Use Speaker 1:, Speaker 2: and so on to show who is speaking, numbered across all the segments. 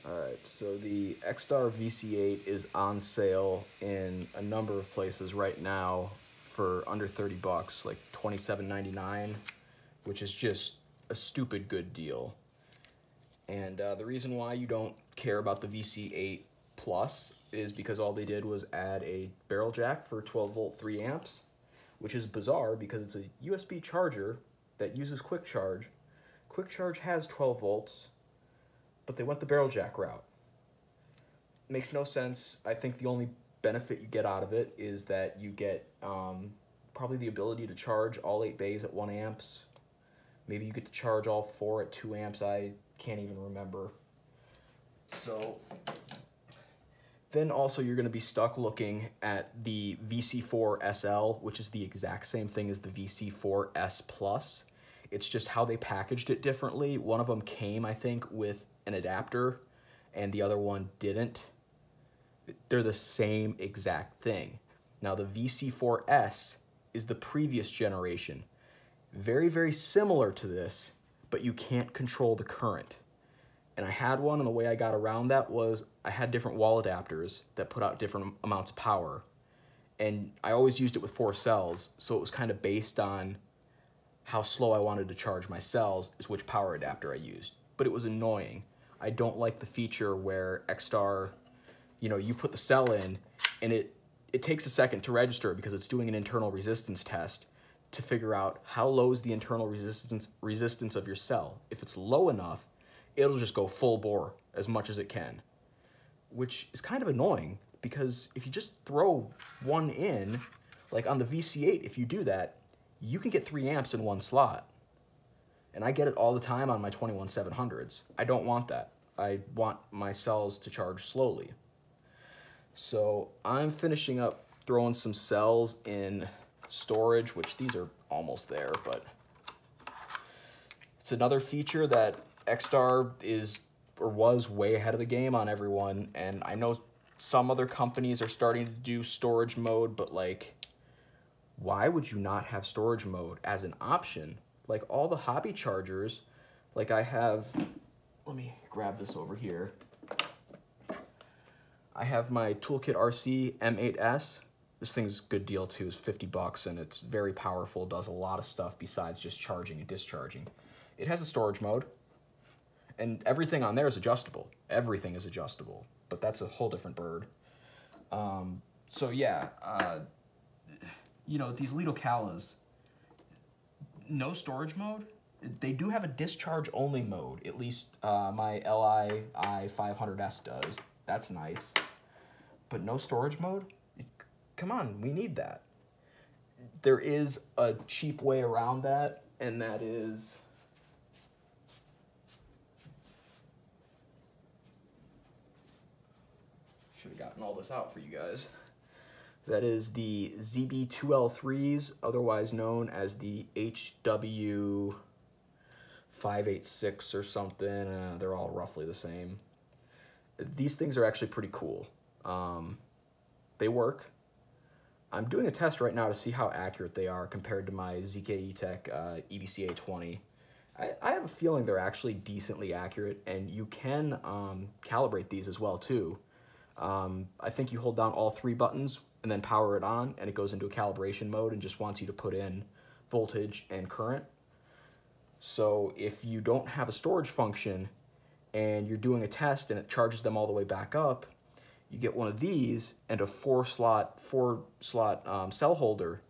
Speaker 1: Alright, so the Xtar VC8 is on sale in a number of places right now for under 30 bucks, like $27.99, which is just a stupid good deal. And the reason why you don't care about the VC8 Plus is because all they did was add a barrel jack for 12 volt 3 amps, which is bizarre because it's a USB charger that uses quick charge. Quick charge has 12 volts, but they went the barrel jack route. Makes no sense. I think the only benefit you get out of it is that you get probably the ability to charge all 8 bays at 1 amps. Maybe you get to charge all 4 at 2 amps. I can't even remember. So then also you're going to be stuck looking at the VC4SL, which is the exact same thing as the VC4S Plus. It's just how they packaged it differently. One of them came, I think, with an adapter, and the other one didn't. They're the same exact thing. Now the VC4S is the previous generation. Very, very similar to this, but you can't control the current. And I had one, and the way I got around that was I had different wall adapters that put out different amounts of power. And I always used it with 4 cells, so it was kind of based on how slow I wanted to charge my cells is which power adapter I used. But it was annoying. I don't like the feature where Xtar, you know, you put the cell in and it takes a second to register because it's doing an internal resistance test to figure out how low is the internal resistance of your cell. If it's low enough, it'll just go full bore as much as it can, which is kind of annoying because if you just throw one in, like on the VC8, if you do that, you can get 3 amps in one slot. And I get it all the time on my 21700s. I don't want that. I want my cells to charge slowly. So I'm finishing up throwing some cells in storage, which these are almost there, but it's another feature that Xtar is or was way ahead of the game on everyone. And I know some other companies are starting to do storage mode, but like, why would you not have storage mode as an option? Like all the hobby chargers, like I have, let me grab this over here. I have my Toolkit RC M8S. This thing's a good deal too, it's 50 bucks and it's very powerful, does a lot of stuff besides just charging and discharging. It has a storage mode and everything on there is adjustable. Everything is adjustable, but that's a whole different bird. So yeah, you know, these Lido Calas, no storage mode. They do have a discharge only mode. At least my Li i500S does. That's nice. But no storage mode? Come on, we need that. There is a cheap way around that, and that is should have gotten all this out for you guys. That is the ZB2L3s, otherwise known as the HW586 or something. They're all roughly the same. These things are actually pretty cool. They work. I'm doing a test right now to see how accurate they are compared to my ZK E-Tech EBCA20. I have a feeling they're actually decently accurate, and you can calibrate these as well too. I think you hold down all 3 buttons and then power it on, and it goes into a calibration mode and just wants you to put in voltage and current. So if you don't have a storage function and you're doing a test and it charges them all the way back up, you get one of these and a 4-slot cell holder,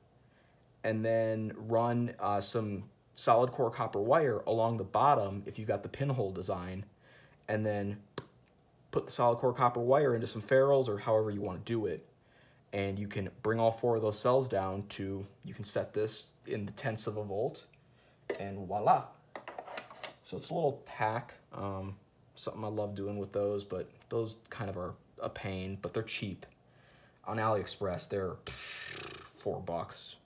Speaker 1: and then run some solid core copper wire along the bottom if you got the pinhole design, and then put the solid core copper wire into some ferrules or however you want to do it. And you can bring all 4 of those cells down to, you can set this in the tenths of a volt, and voila. So it's a little tack, something I love doing with those, but those kind of are a pain, but they're cheap. On AliExpress, they're 4 bucks.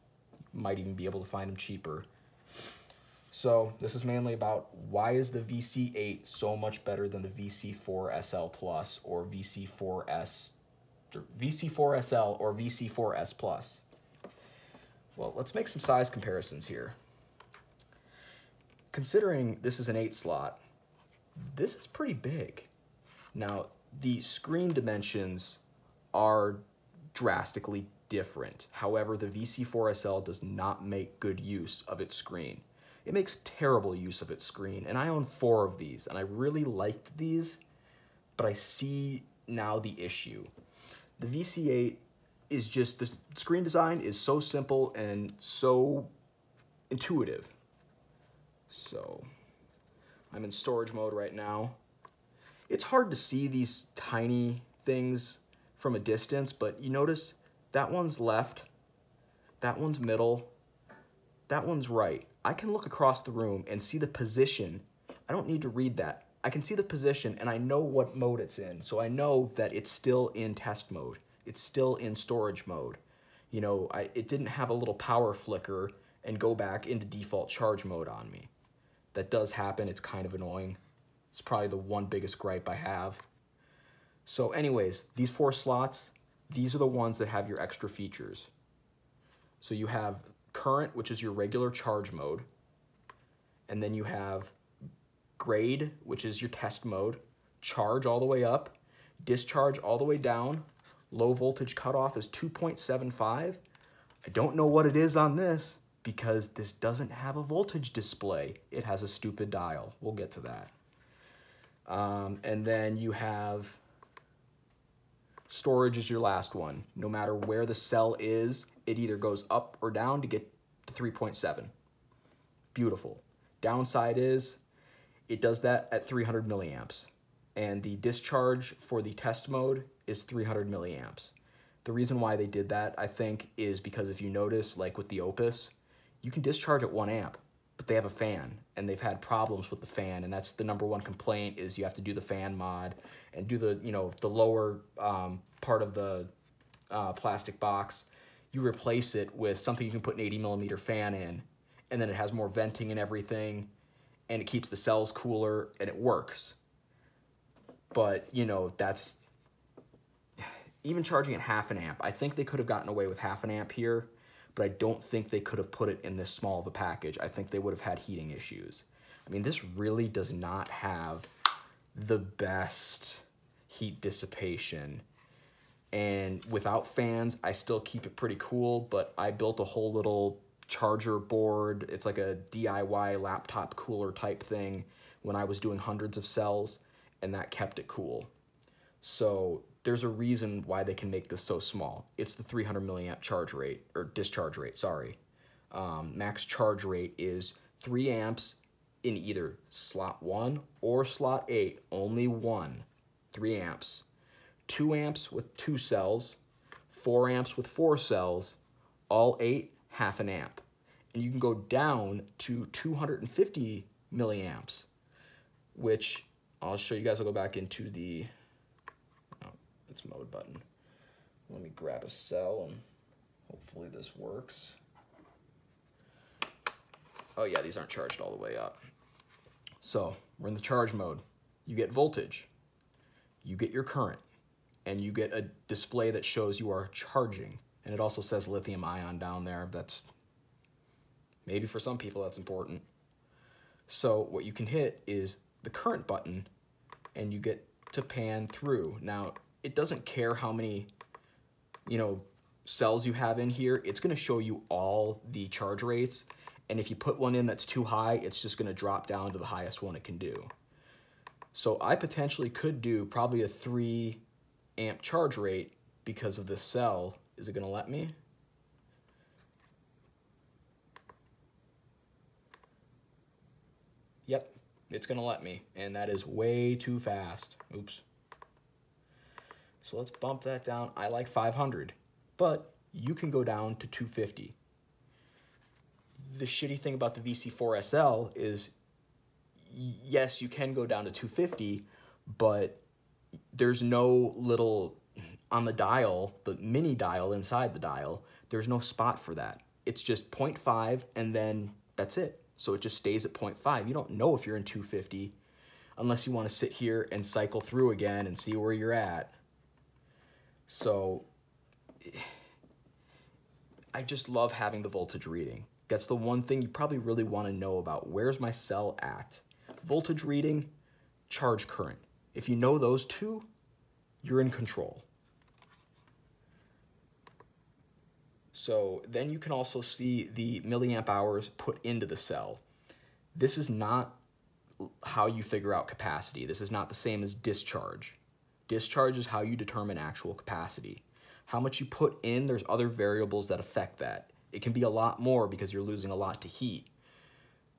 Speaker 1: Might even be able to find them cheaper. So this is mainly about why is the VC8 so much better than the VC4SL Plus or VC4SL or VC4S Plus. Well, let's make some size comparisons here. Considering this is an 8 slot, this is pretty big. Now, the screen dimensions are drastically different. However, the VC4SL does not make good use of its screen. It makes terrible use of its screen, and I own 4 of these, and I really liked these, but I see now the issue. The VC8 is just, the screen design is so simple and so intuitive. So, I'm in storage mode right now. It's hard to see these tiny things from a distance, but you notice that one's left, that one's middle, that one's right. I can look across the room and see the position. I don't need to read that. I can see the position and I know what mode it's in. So I know that it's still in test mode. It's still in storage mode. You know, it didn't have a little power flicker and go back into default charge mode on me. That does happen. It's kind of annoying. It's probably the one biggest gripe I have. So anyways, these 4 slots, these are the ones that have your extra features. So you have current, which is your regular charge mode. And then you have grade, which is your test mode, charge all the way up, discharge all the way down, low voltage cutoff is 2.75. I don't know what it is on this because this doesn't have a voltage display. It has a stupid dial. We'll get to that. And then you have storage is your last one. No matter where the cell is, it either goes up or down to get to 3.7. Beautiful. Downside is it does that at 300 milliamps. And the discharge for the test mode is 300 milliamps. The reason why they did that, I think, is because if you notice, like with the Opus, you can discharge at 1 amp, but they have a fan, and they've had problems with the fan, and that's the #1 complaint is you have to do the fan mod and do the, you know, the lower part of the plastic box. You replace it with something you can put an 80mm fan in, and then it has more venting and everything, and it keeps the cells cooler, and it works. But, you know, that's even charging at 1/2 amp. I think they could have gotten away with 1/2 amp here, but I don't think they could have put it in this small of a package. I think they would have had heating issues. I mean, this really does not have the best heat dissipation. And without fans, I still keep it pretty cool, but I built a whole little charger board. It's like a DIY laptop cooler type thing when I was doing hundreds of cells, and that kept it cool. So there's a reason why they can make this so small. It's the 300 milliamp charge rate, or discharge rate, sorry. Max charge rate is 3 amps in either slot 1 or slot 8, only one, 3 amps. 2 amps with 2 cells, 4 amps with 4 cells, all 8, 1/2 amp. And you can go down to 250 milliamps, which I'll show you guys. I'll go back into the, oh, it's mode button. Let me grab a cell and hopefully this works. Oh yeah, these aren't charged all the way up. So we're in the charge mode. You get voltage, you get your current, and you get a display that shows you are charging. And it also says lithium ion down there. That's, maybe for some people that's important. So what you can hit is the current button and you get to pan through. Now, it doesn't care how many, you know, cells you have in here. It's gonna show you all the charge rates. And if you put one in that's too high, it's just gonna drop down to the highest one it can do. So I potentially could do probably a 3 amp charge rate because of this cell. Is it gonna let me? Yep, it's gonna let me, and that is way too fast. Oops. So let's bump that down. I like 500, but you can go down to 250. The shitty thing about the VC4SL is, yes, you can go down to 250, but there's no little, on the dial, the mini dial inside the dial, there's no spot for that. It's just 0.5 and then that's it. So it just stays at 0.5. You don't know if you're in 250 unless you want to sit here and cycle through again and see where you're at. So I just love having the voltage reading. That's the one thing you probably really want to know about. Where's my cell at? Voltage reading, charge current. If you know those two, you're in control. So then you can also see the milliamp hours put into the cell. This is not how you figure out capacity. This is not the same as discharge. Discharge is how you determine actual capacity. How much you put in, there's other variables that affect that. It can be a lot more because you're losing a lot to heat.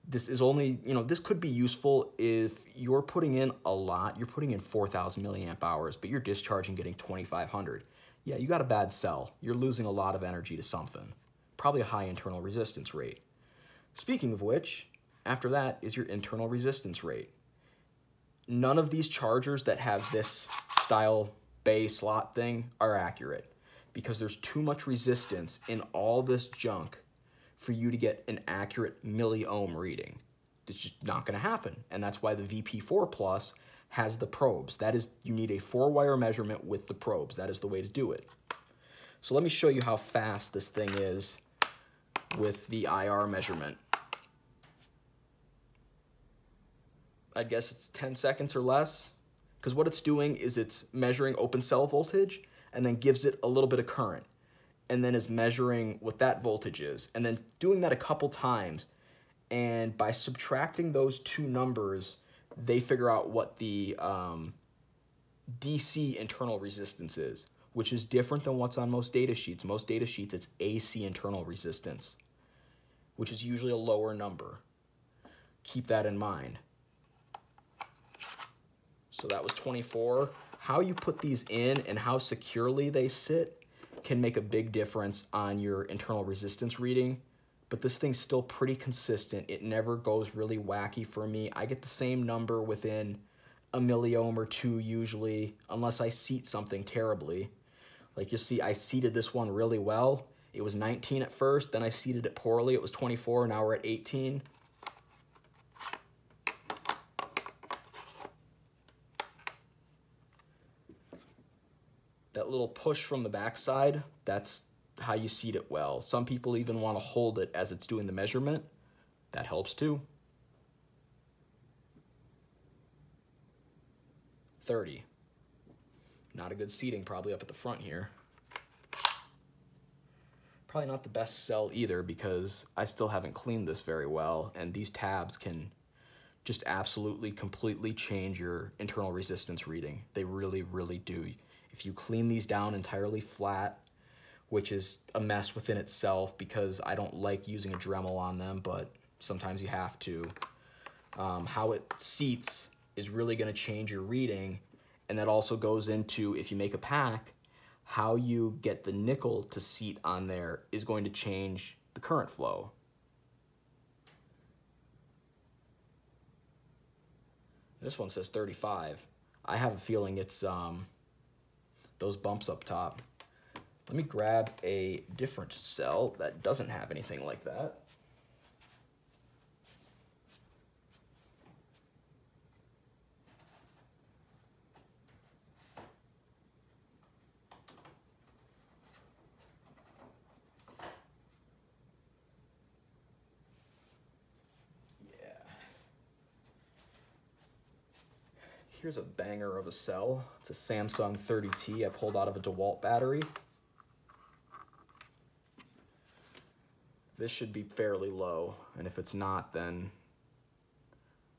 Speaker 1: This is only, this could be useful if you're putting in a lot. You're putting in 4,000 milliamp hours, but you're discharging getting 2,500. Yeah, you got a bad cell. You're losing a lot of energy to something. Probably a high internal resistance rate. Speaking of which, after that is your internal resistance rate. None of these chargers that have this style bay slot thing are accurate because there's too much resistance in all this junk for you to get an accurate milliohm reading. It's just not going to happen. And that's why the VP4 Plus has the probes. That is, you need a 4-wire measurement with the probes. That is the way to do it. So let me show you how fast this thing is with the IR measurement. I guess it's 10 seconds or less, because what it's doing is it's measuring open cell voltage and then gives it a little bit of current, and then is measuring what that voltage is, and then doing that a couple times, and by subtracting those two numbers, they figure out what the DC internal resistance is, which is different than what's on most data sheets. Most data sheets, it's AC internal resistance, which is usually a lower number. Keep that in mind. So that was 24. How you put these in and how securely they sit can make a big difference on your internal resistance reading, but this thing's still pretty consistent. It never goes really wacky for me. I get the same number within a milliohm or two usually, unless I seat something terribly. Like you see, I seated this one really well. It was 19 at first, then I seated it poorly. It was 24, now we're at 18. That little push from the backside, that's how you seat it well. Some people even want to hold it as it's doing the measurement. That helps too. 30. Not a good seating probably up at the front here. Probably not the best cell either because I still haven't cleaned this very well, and these tabs can just absolutely completely change your internal resistance reading. They really, really do. If you clean these down entirely flat, which is a mess within itself because I don't like using a Dremel on them, but sometimes you have to. How it seats is really going to change your reading, and that also goes into, if you make a pack, how you get the nickel to seat on there is going to change the current flow. This one says 35. I have a feeling it's those bumps up top. Let me grab a different cell that doesn't have anything like that. Here's a banger of a cell. It's a Samsung 30T I pulled out of a DeWalt battery. This should be fairly low, and if it's not, then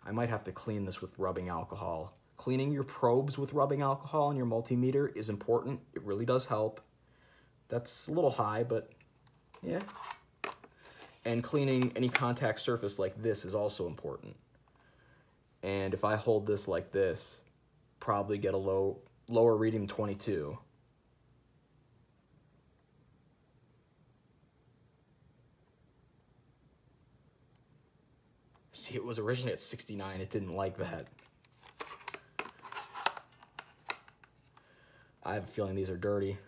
Speaker 1: I might have to clean this with rubbing alcohol. Cleaning your probes with rubbing alcohol and your multimeter is important. It really does help. That's a little high, but yeah. And cleaning any contact surface like this is also important. And if I hold this like this, probably get a lower reading than 22. See, it was originally at 69. It didn't like that. I have a feeling these are dirty.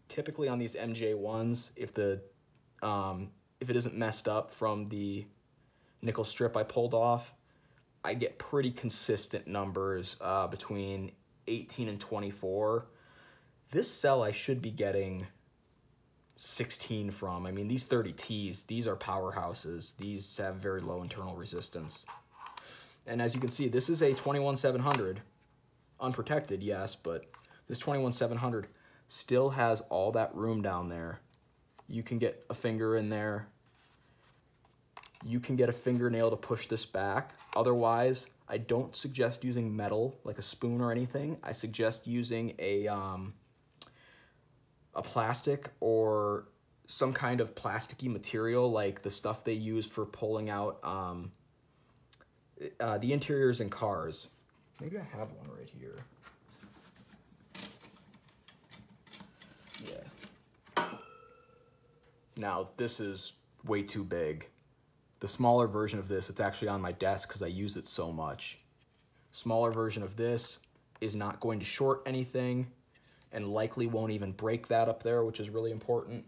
Speaker 1: Typically on these MJ1s, if it isn't messed up from the nickel strip I pulled off, I get pretty consistent numbers between 18 and 24. This cell I should be getting 16 from. I mean, these 30Ts, these are powerhouses. These have very low internal resistance. And as you can see, this is a 21700, unprotected, yes, but this 21700 still has all that room down there. You can get a finger in there. You can get a fingernail to push this back. Otherwise, I don't suggest using metal, like a spoon or anything. I suggest using a plastic or some kind of plasticky material, like the stuff they use for pulling out the interiors in cars. Maybe I have one right here. Yeah. Now, this is way too big. The smaller version of this, it's actually on my desk because I use it so much. Smaller version of this is not going to short anything and likely won't even break that up there, which is really important.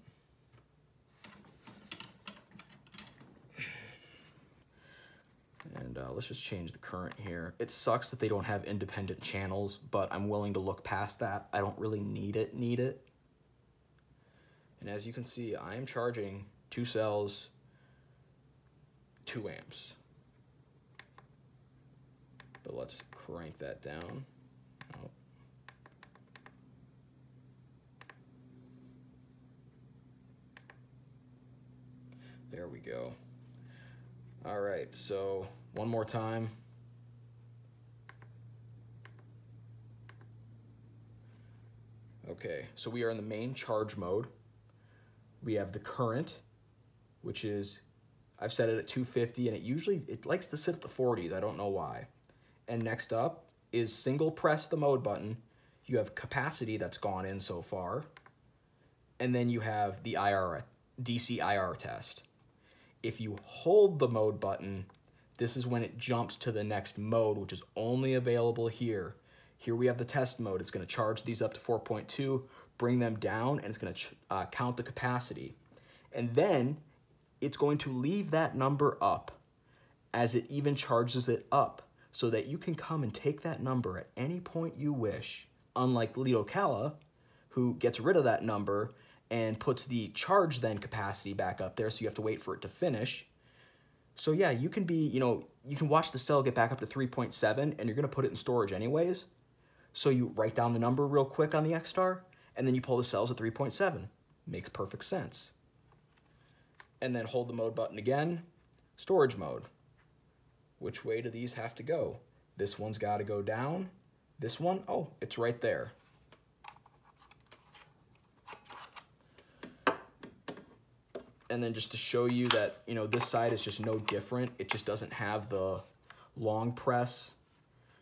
Speaker 1: And let's just change the current here. It sucks that they don't have independent channels, but I'm willing to look past that. I don't really need it. And as you can see, I am charging 2 cells, 2 amps. But let's crank that down. Oh. There we go. All right, so one more time. Okay, so we are in the main charge mode. We have the current, which is, I've set it at 250, and it likes to sit at the 40s. I don't know why. And next up is single press the mode button. You have capacity that's gone in so far. And then you have the DC IR test. If you hold the mode button, this is when it jumps to the next mode, which is only available here. Here we have the test mode. It's going to charge these up to 4.2, bring them down, and it's going to count the capacity. And then it's going to leave that number up as it even charges it up so that you can come and take that number at any point you wish. Unlike Lido Cala, who gets rid of that number and puts the charge then capacity back up there, so you have to wait for it to finish. So yeah, you can be, you can watch the cell get back up to 3.7 and you're gonna put it in storage anyways. So you write down the number real quick on the Xtar and then you pull the cells at 3.7. Makes perfect sense. And then hold the mode button again, storage mode. Which way do these have to go? This one's gotta go down. This one, oh, it's right there. And then just to show you that, this side is just no different. It just doesn't have the long press.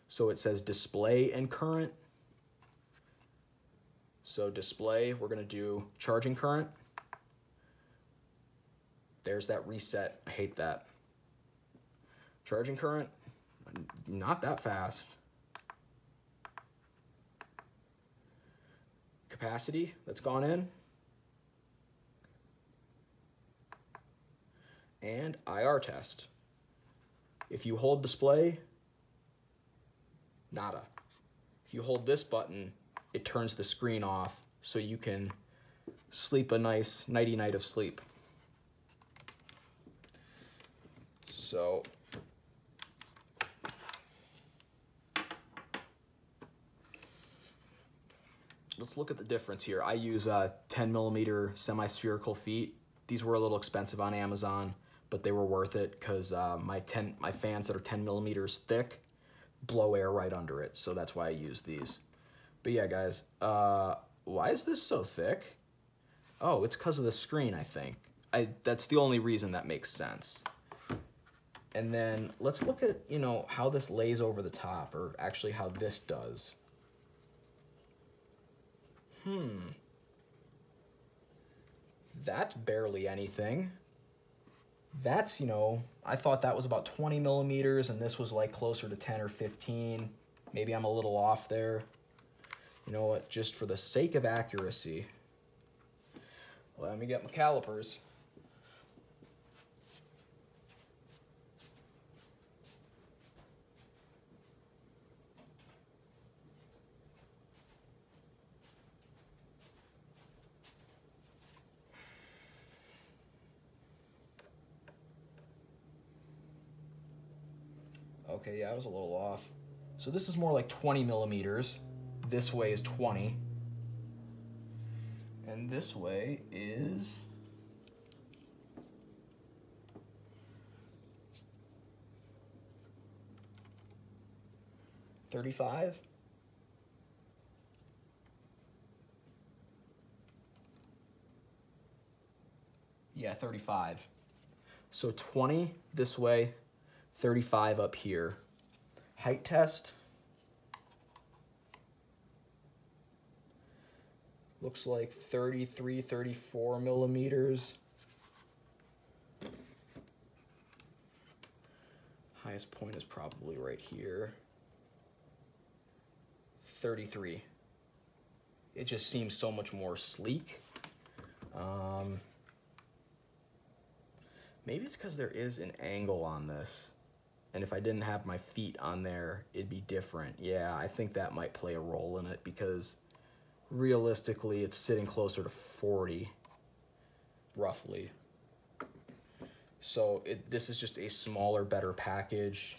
Speaker 1: So it says display and current. So display, we're gonna do charging current. There's that reset, I hate that. Charging current, not that fast. Capacity, that's gone in. And IR test. If you hold display, nada. If you hold this button, it turns the screen off so you can sleep a nice nighty night of sleep. So let's look at the difference here. I use 10mm semi-spherical feet. These were a little expensive on Amazon, but they were worth it because my fans that are 10mm thick blow air right under it, so that's why I use these. But yeah, guys, why is this so thick? Oh, it's because of the screen, I think. That's the only reason that makes sense. And then let's look at, how this lays over the top, or actually how this does. That's barely anything. That's, I thought that was about 20mm, and this was like closer to 10 or 15. Maybe I'm a little off there. You know what, just for the sake of accuracy, let me get my calipers. Okay, yeah, I was a little off. So this is more like 20 millimeters. This way is 20. And this way is 35. Yeah, 35. So 20 this way, 35 up here. Height test. Looks like 33, 34 millimeters. Highest point is probably right here. 33. It just seems so much more sleek. Maybe it's because there is an angle on this. And if I didn't have my feet on there, it'd be different. Yeah, I think that might play a role in it because realistically, it's sitting closer to 40, roughly. So this is just a smaller, better package.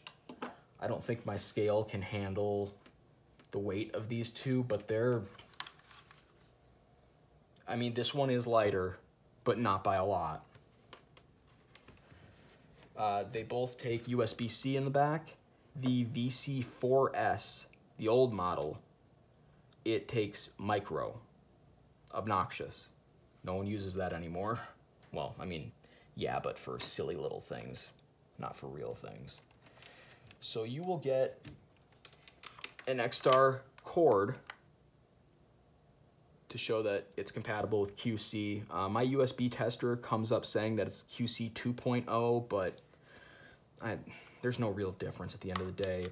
Speaker 1: I don't think my scale can handle the weight of these two, but I mean, this one is lighter, but not by a lot. They both take USB-C in the back. The VC4S, the old model, it takes micro. Obnoxious. No one uses that anymore. Well, I mean, yeah, but for silly little things, not for real things. So you will get an Xtar cord to show that it's compatible with QC. My USB tester comes up saying that it's QC 2.0, but there's no real difference at the end of the day.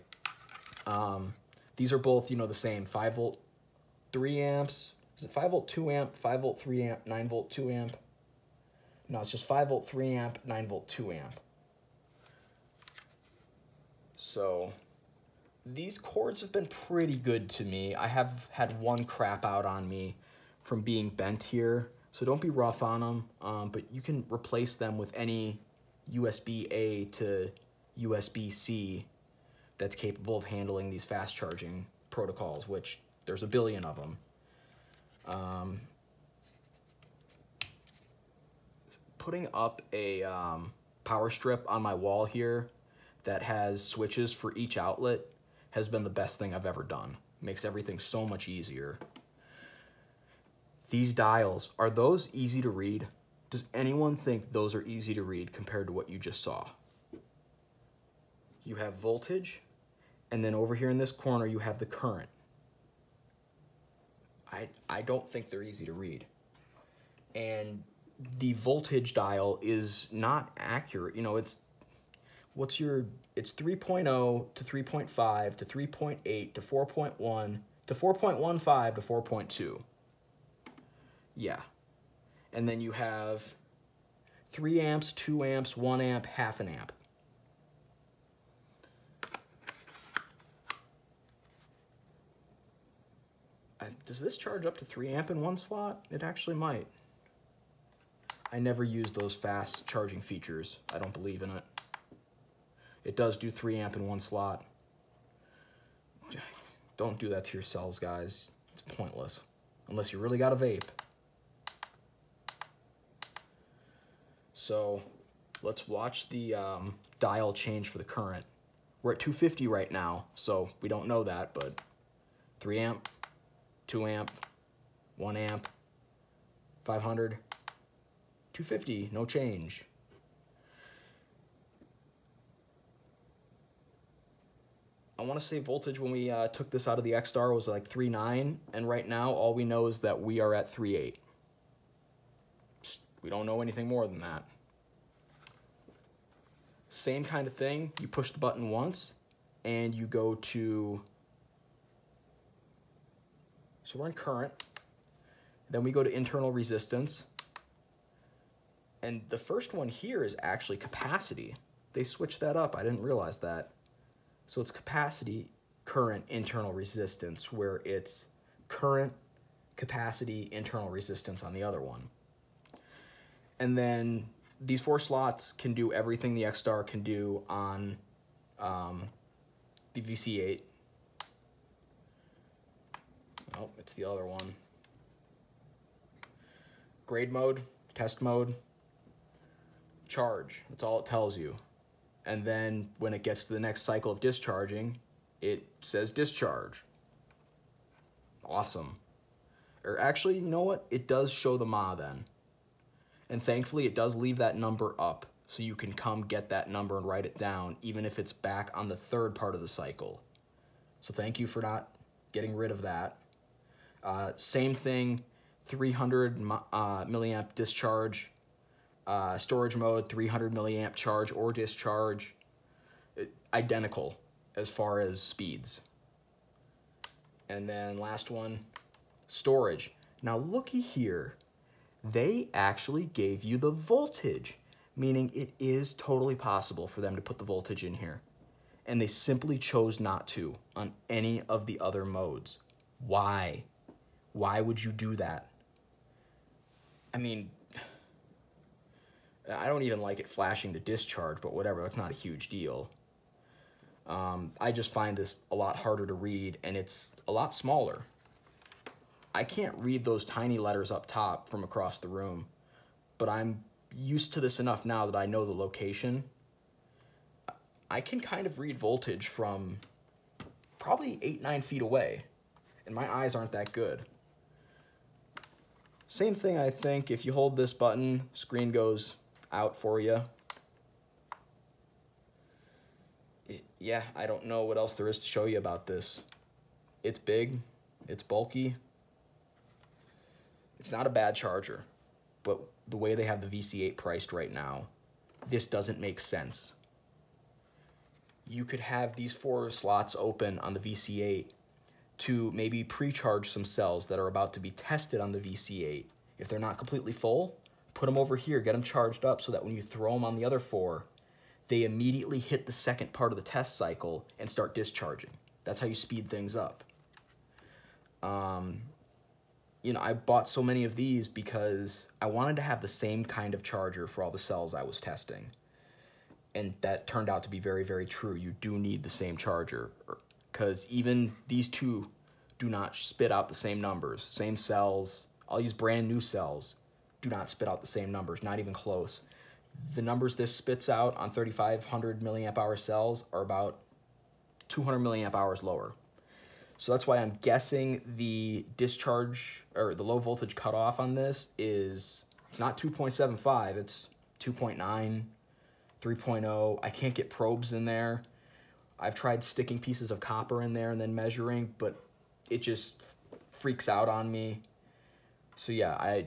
Speaker 1: These are both, you know, the same 5 volt 3 amps. Is it 5 volt 2 amp, 5 volt 3 amp, 9 volt 2 amp? No, it's just 5 volt 3 amp, 9 volt 2 amp. So these cords have been pretty good to me. I have had one crap out on me from being bent here, so don't be rough on them, but you can replace them with any USB-A to USB-C that's capable of handling these fast charging protocols, which there's a billion of them. Putting up a power strip on my wall here that has switches for each outlet has been the best thing I've ever done. Makes everything so much easier. These dials, are those easy to read? Does anyone think those are easy to read compared to what you just saw? You have voltage, and then over here in this corner you have the current. I don't think they're easy to read. And the voltage dial is not accurate. You know, it's 3.0 to 3.5 to 3.8 to 4.1 to 4.15 to 4.2. Yeah. And then you have 3 amps, 2 amps, 1 amp, half an amp. Does this charge up to 3 amp in one slot? It actually might. I never use those fast charging features. I don't believe in it. It does do 3 amp in one slot. Don't do that to your cells, guys. It's pointless. Unless you really got a vape. So let's watch the dial change for the current. We're at 250 right now, so we don't know that, but 3 amp, 2 amp, 1 amp, 500, 250, no change. I want to say voltage when we took this out of the Xtar was like 3.9, and right now all we know is that we are at 3.8. We don't know anything more than that. Same kind of thing, you push the button once, and you go to, so we're in current, then we go to internal resistance, and the first one here is actually capacity. They switched that up, I didn't realize that. So it's capacity, current, internal resistance, where it's current, capacity, internal resistance on the other one. And then these 4 slots can do everything the Xtar can do on the VC8. Oh, it's the other one. Grade mode, test mode, charge. That's all it tells you. And then when it gets to the next cycle of discharging, it says discharge. Awesome. Or actually, you know what? It does show the mAh then. And thankfully, it does leave that number up, so you can come get that number and write it down, even if it's back on the third part of the cycle. So thank you for not getting rid of that. Same thing, 300 milliamp discharge, storage mode, 300 milliamp charge or discharge, identical as far as speeds. And then last one, storage. Now looky here, they actually gave you the voltage, meaning it is totally possible for them to put the voltage in here. And they simply chose not to on any of the other modes. Why? Why would you do that? I mean, I don't even like it flashing to discharge, but whatever, that's not a huge deal. I just find this a lot harder to read, and it's a lot smaller. I can't read those tiny letters up top from across the room, but I'm used to this enough now that I know the location. I can kind of read voltage from probably 8-9 feet away, and my eyes aren't that good. Same thing, I think, if you hold this button, screen goes out for you. Yeah, I don't know what else there is to show you about this. It's big, it's bulky. It's not a bad charger, but the way they have the VC8 priced right now, this doesn't make sense. You could have these 4 slots open on the VC8 to maybe pre-charge some cells that are about to be tested on the VC8. If they're not completely full, put them over here, get them charged up so that when you throw them on the other 4, they immediately hit the second part of the test cycle and start discharging. That's how you speed things up. You know, I bought so many of these because I wanted to have the same kind of charger for all the cells I was testing. And that turned out to be very, very true. You do need the same charger, because even these two do not spit out the same numbers. Same cells, I'll use brand new cells, do not spit out the same numbers, not even close. The numbers this spits out on 3500 milliamp hour cells are about 200 milliamp hours lower. So that's why I'm guessing the discharge, or the low voltage cutoff on this is, it's not 2.75, it's 2.9, 3.0. I can't get probes in there. I've tried sticking pieces of copper in there and then measuring, but it just freaks out on me. So yeah, I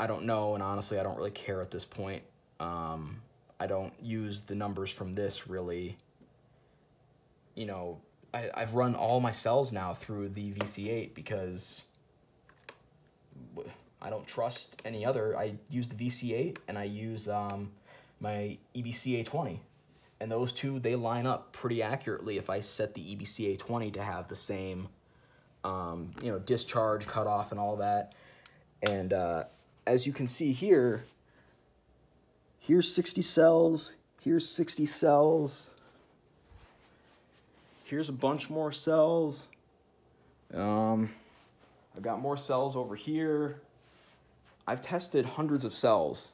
Speaker 1: don't know, and honestly, I don't really care at this point. I don't use the numbers from this really. You know, I've run all my cells now through the VC8 because I don't trust any other. I use the VC8 and I use my EBC-A20. And those two, they line up pretty accurately if I set the EBC-A20 to have the same, you know, discharge, cutoff, and all that. And as you can see here, here's 60 cells, here's 60 cells, here's a bunch more cells. I've got more cells over here. I've tested hundreds of cells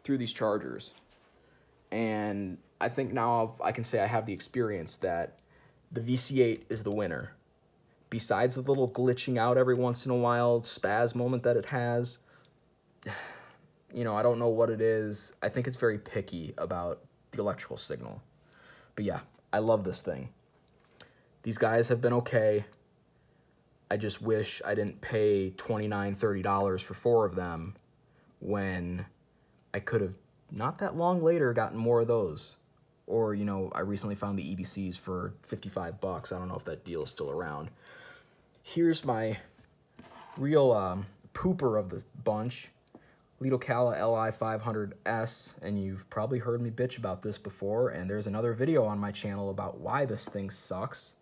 Speaker 1: through these chargers, and I think now I can say I have the experience that the VC8 is the winner. Besides the little glitching out every once in a while spaz moment that it has, you know, I don't know what it is. I think it's very picky about the electrical signal. But yeah, I love this thing. These guys have been okay. I just wish I didn't pay $29, $30 for 4 of them when I could have, not that long later, gotten more of those. Or, you know, I recently found the EBCs for 55 bucks. I don't know if that deal is still around. Here's my real pooper of the bunch, Litocala Li500S, and you've probably heard me bitch about this before, and there's another video on my channel about why this thing sucks.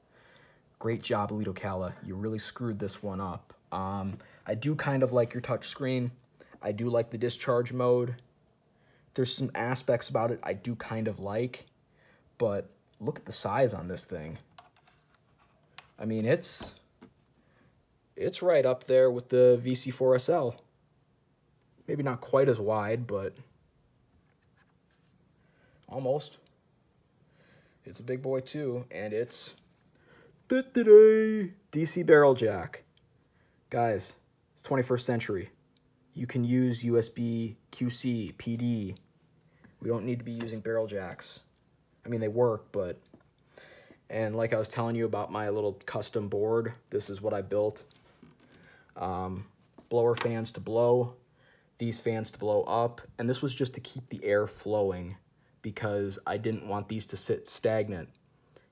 Speaker 1: Great job, Litocala. You really screwed this one up. I do kind of like your touch screen. I do like the discharge mode. There's some aspects about it I do kind of like, but look at the size on this thing. I mean, it's right up there with the VC4SL. Maybe not quite as wide, but almost. It's a big boy too, and it's DC barrel jack. Guys, it's 21st century. You can use USB, QC, PD. We don't need to be using barrel jacks. I mean, they work, but... And like I was telling you about my little custom board, this is what I built. Blower fans to blow, these fans to blow up, and this was just to keep the air flowing because I didn't want these to sit stagnant.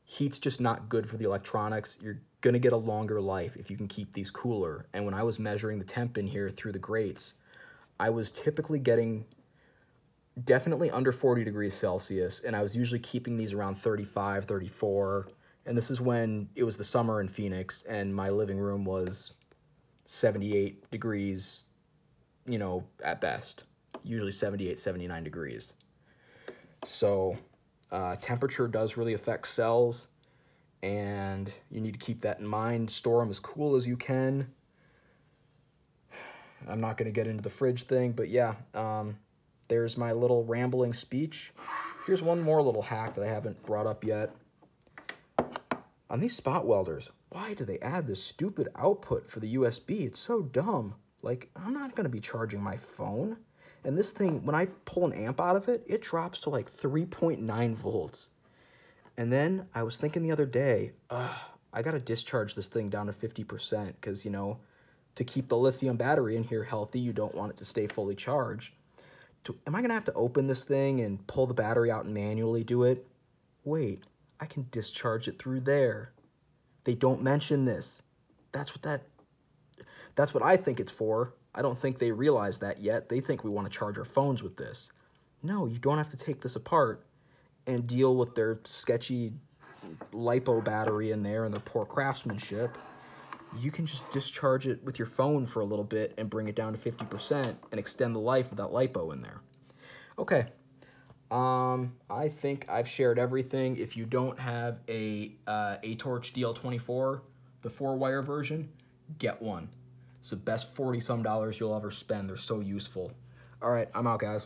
Speaker 1: Heat's just not good for the electronics. You're gonna get a longer life if you can keep these cooler. And when I was measuring the temp in here through the grates, I was typically getting definitely under 40 degrees Celsius, and I was usually keeping these around 35, 34, and this is when it was the summer in Phoenix, and my living room was 78 degrees, you know, at best. Usually 78, 79 degrees. So temperature does really affect cells, and you need to keep that in mind. Store them as cool as you can. I'm not going to get into the fridge thing, but yeah, there's my little rambling speech. Here's one more little hack that I haven't brought up yet. On these spot welders, why do they add this stupid output for the USB? It's so dumb. Like, I'm not going to be charging my phone. And this thing, when I pull an amp out of it, it drops to like 3.9 volts. And then I was thinking the other day, I got to discharge this thing down to 50% because, you know, to keep the lithium battery in here healthy, you don't want it to stay fully charged. Am I going to have to open this thing and pull the battery out and manually do it? Wait, I can discharge it through there. They don't mention this. That's what I think it's for. I don't think they realize that yet. They think we want to charge our phones with this. No, you don't have to take this apart and deal with their sketchy LiPo battery in there and their poor craftsmanship. You can just discharge it with your phone for a little bit and bring it down to 50% and extend the life of that LiPo in there. Okay. I think I've shared everything. If you don't have a Torch DL24, the 4-wire version, get one. It's the best $40-some you'll ever spend. They're so useful. All right, I'm out, guys.